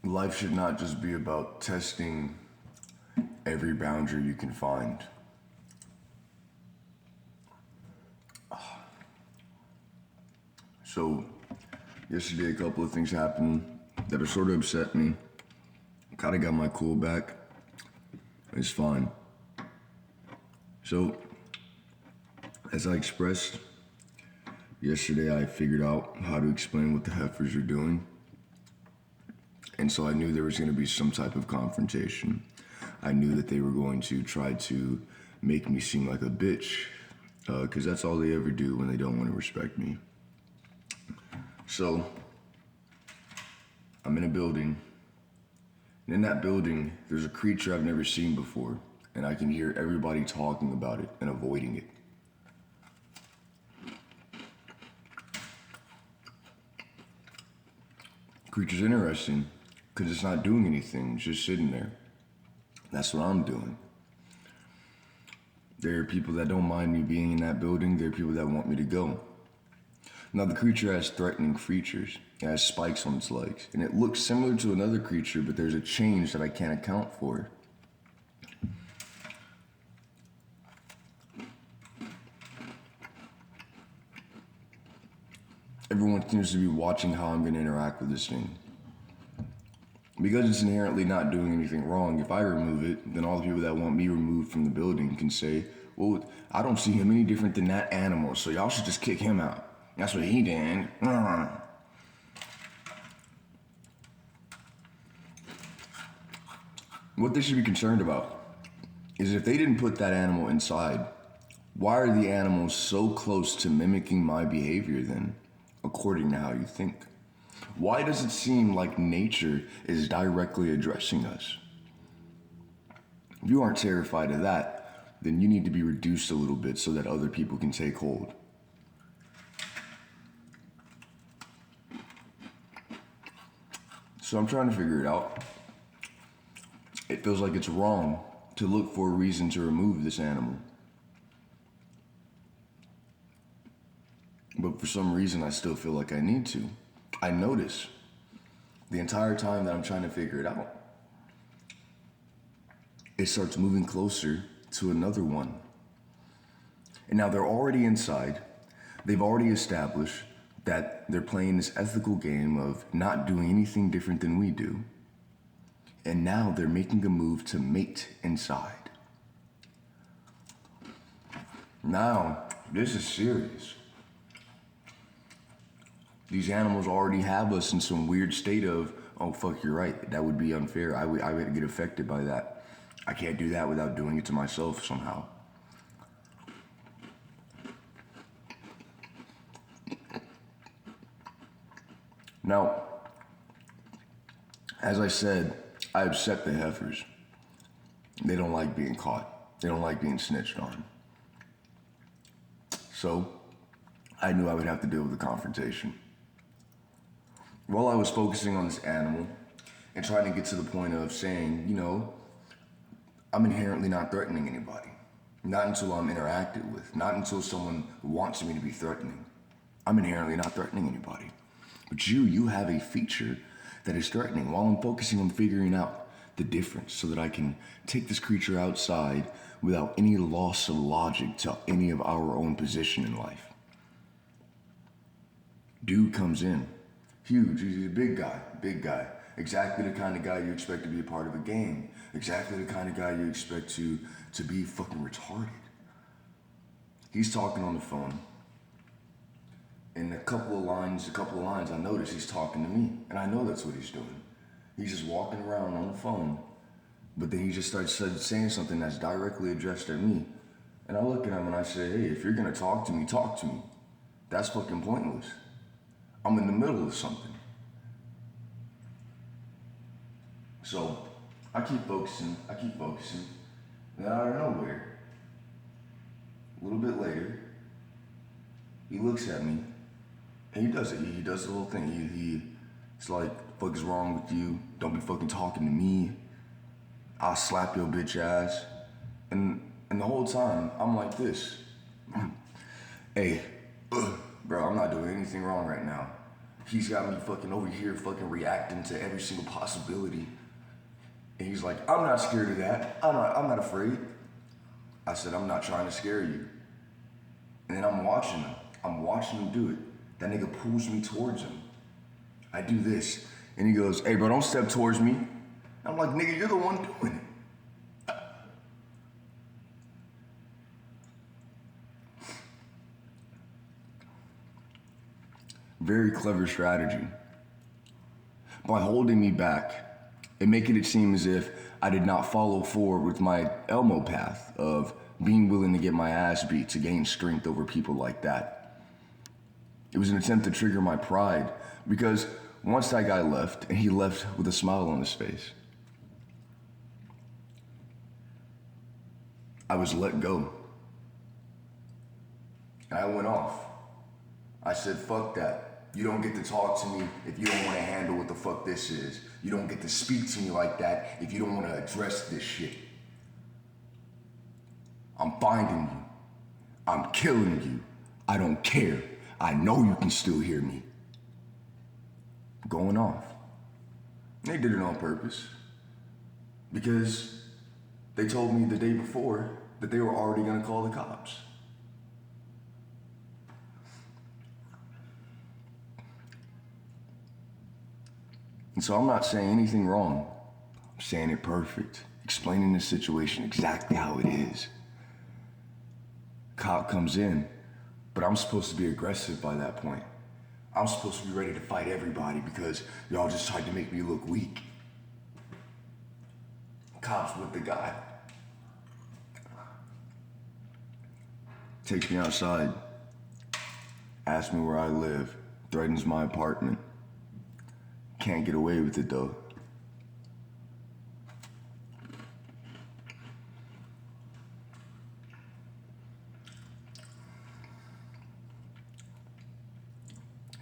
Life should not just be about testing every boundary you can find. So, yesterday a couple of things happened that have sort of upset me. Kind of got my cool back. It's fine. So, as I expressed yesterday, I figured out how to explain what the heifers are doing. And so I knew there was going to be some type of confrontation. I knew that they were going to try to make me seem like a bitch, because that's all they ever do when they don't want to respect me. So, I'm in a building, and in that building, there's a creature I've never seen before, and I can hear everybody talking about it and avoiding it. Creature's interesting, because it's not doing anything, it's just sitting there. That's what I'm doing. There are people that don't mind me being in that building, there are people that want me to go. Now the creature has threatening features. It has spikes on its legs, and it looks similar to another creature, but there's a change that I can't account for. Everyone seems to be watching how I'm going to interact with this thing. Because it's inherently not doing anything wrong, if I remove it, then all the people that want me removed from the building can say, well, I don't see him any different than that animal, so y'all should just kick him out. That's what he did. What they should be concerned about is if they didn't put that animal inside, why are the animals so close to mimicking my behavior then, according to how you think? Why does it seem like nature is directly addressing us? If you aren't terrified of that, then you need to be reduced a little bit so that other people can take hold. So I'm trying to figure it out. It feels like it's wrong to look for a reason to remove this animal. But for some reason, I still feel like I need to. I notice the entire time that I'm trying to figure it out, it starts moving closer to another one. And now they're already inside. They've already established that they're playing this ethical game of not doing anything different than we do. And now they're making a move to mate inside. Now, this is serious. These animals already have us in some weird state of, oh, fuck, you're right. That would be unfair. I would get affected by that. I can't do that without doing it to myself somehow. Now, as I said, I upset the heifers. They don't like being caught. They don't like being snitched on. So, I knew I would have to deal with the confrontation. While I was focusing on this animal and trying to get to the point of saying, you know, I'm inherently not threatening anybody. Not until I'm interacted with. Not until someone wants me to be threatening. I'm inherently not threatening anybody. But you have a feature that is threatening while I'm focusing on figuring out the difference so that I can take this creature outside without any loss of logic to any of our own position in life. Dude comes in. Huge, he's a big guy. Exactly the kind of guy you expect to be a part of a game. Exactly the kind of guy you expect to be fucking retarded. He's talking on the phone. In a couple of lines, I notice he's talking to me. And I know that's what he's doing. He's just walking around on the phone. But then he just starts saying something that's directly addressed at me. And I look at him and I say, hey, if you're gonna talk to me, talk to me. That's fucking pointless. I'm in the middle of something. So I keep focusing. And then out of nowhere, a little bit later, he looks at me and he does it. He does the whole thing. It's like, fuck is wrong with you? Don't be fucking talking to me. I'll slap your bitch ass. And the whole time, I'm like this. Hey, bro, I'm not doing anything wrong right now. He's got me fucking over here fucking reacting to every single possibility. And he's like, I'm not scared of that. I'm not afraid. I said, I'm not trying to scare you. And then I'm watching him. I'm watching him do it. That nigga pulls me towards him. I do this. And he goes, hey bro, don't step towards me. I'm like, nigga, you're the one doing it. Very clever strategy. By holding me back and making it seem as if I did not follow forward with my Elmo path of being willing to get my ass beat to gain strength over people like that. It was an attempt to trigger my pride because once that guy left, and he left with a smile on his face, I was let go. And I went off. I said, fuck that. You don't get to talk to me if you don't want to handle what the fuck this is. You don't get to speak to me like that if you don't want to address this shit. I'm finding you. I'm killing you. I don't care. I know you can still hear me. Going off. They did it on purpose. Because they told me the day before that they were already gonna call the cops. And so I'm not saying anything wrong. I'm saying it perfect. Explaining the situation exactly how it is. Cop comes in, but I'm supposed to be aggressive by that point. I'm supposed to be ready to fight everybody because y'all just tried to make me look weak. Cops with the guy. Takes me outside. Asks me where I live. Threatens my apartment. Can't get away with it though.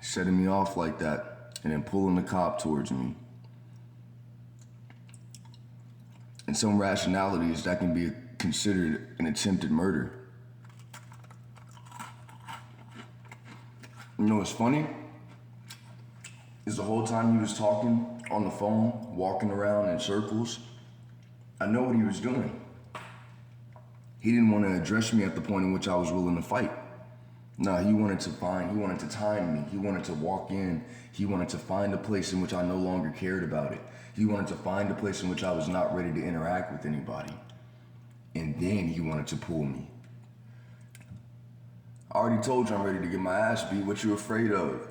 Setting me off like that and then pulling the cop towards me. In some rationalities, that can be considered an attempted murder. You know what's funny? Is the whole time he was talking on the phone, walking around in circles, I know what he was doing. He didn't want to address me at the point in which I was willing to fight. No, he wanted to time me. He wanted to walk in. He wanted to find a place in which I no longer cared about it. He wanted to find a place in which I was not ready to interact with anybody. And then he wanted to pull me. I already told you I'm ready to get my ass beat. What you afraid of?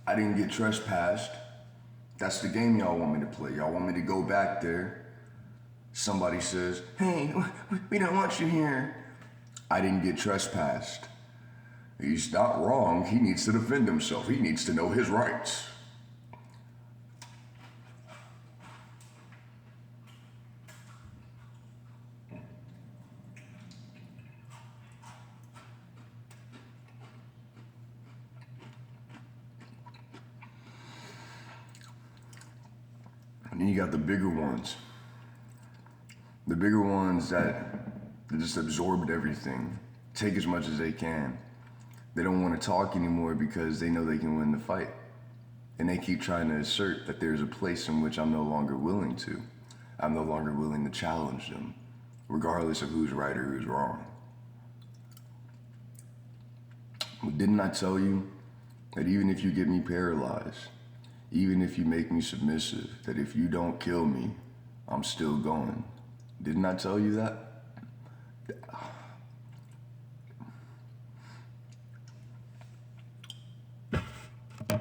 I didn't get trespassed. That's the game y'all want me to play. Y'all want me to go back there. Somebody says, hey, we don't want you here. I didn't get trespassed. He's not wrong. He needs to defend himself. He needs to know his rights. And then you got the bigger ones. The bigger ones that just absorbed everything, take as much as they can. They don't want to talk anymore because they know they can win the fight. And they keep trying to assert that there's a place in which I'm no longer willing to. I'm no longer willing to challenge them, regardless of who's right or who's wrong. But didn't I tell you that even if you get me paralyzed, even if you make me submissive, that if you don't kill me, I'm still going? Didn't I tell you that?